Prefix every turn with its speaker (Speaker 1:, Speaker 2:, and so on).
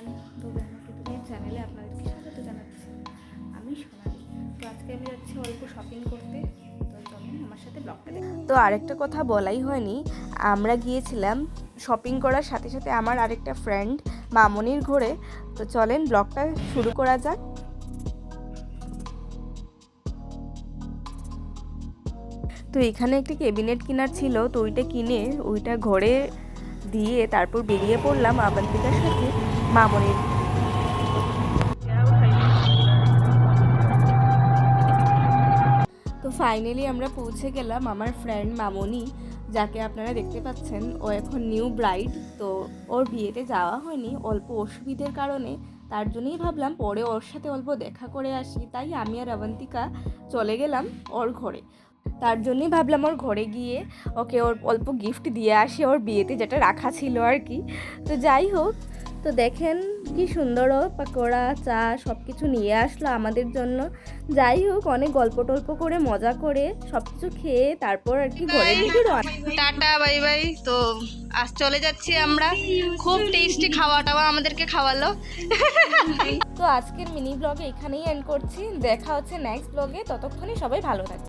Speaker 1: High তবে আমাকে তুমি চ্যানেলে আপনাদেরকে স্বাগত জানাচ্ছি। আমি সোনালি। তো আজকে আমি যাচ্ছি অল্প শপিং করতে, তো চলুন আমার সাথে ব্লগটা দেখুন।
Speaker 2: তো আরেকটা কথা বলাই হয়নি, আমরা গিয়েছিলাম শপিং করার সাথে সাথে আমার আরেকটা ফ্রেন্ড মামনির ঘরে। তো চলেন ব্লগটা শুরু করা যাক। তো এখানে একটি ক্যাবিনেট কেনার ছিল, তো ওইটা কিনে ওইটা ঘরে দিয়ে তারপর বেরিয়ে পড়লাম আবান্তিকার সাথে মামনির। তো ফাইনালি আমরা পৌঁছে গেলাম আমার ফ্রেন্ড মামনি, যাকে আপনারা দেখতে পাচ্ছেন। ও এখন নিউ ব্রাইড, তো ওর বিয়েতে যাওয়া হয়নি অল্প অসুবিধার কারণে। তার জন্যই ভাবলাম পরে ওর সাথে অল্প দেখা করে আসি, তাই আমি আর অবন্তিকা চলে গেলাম ওর ঘরে। তার জন্যই ভাবলাম ওর ঘরে গিয়ে ওকে ওর অল্প গিফট দিয়ে আসি, ওর বিয়েতে যেটা রাখা ছিল আর কি। তো যাই হোক, তো দেখেন কি সুন্দর ও পাকোড়া চা সব কিছু নিয়ে আসলো আমাদের জন্য। যাই হোক, অনেক গল্প টল্প করে মজা করে সব কিছু খেয়ে তারপর আর কি ঘরের দিকে
Speaker 3: টাটা বাই বাই। তো আজ চলে যাচ্ছি আমরা। খুব টেস্টি খাওয়া টাওয়া আমাদেরকে খাওয়ালো।
Speaker 2: তো আজকের মিনি ব্লগে এখানেই এন্ড করছি। দেখা হচ্ছে নেক্সট ব্লগে, ততক্ষণে সবাই ভালো থাকবে।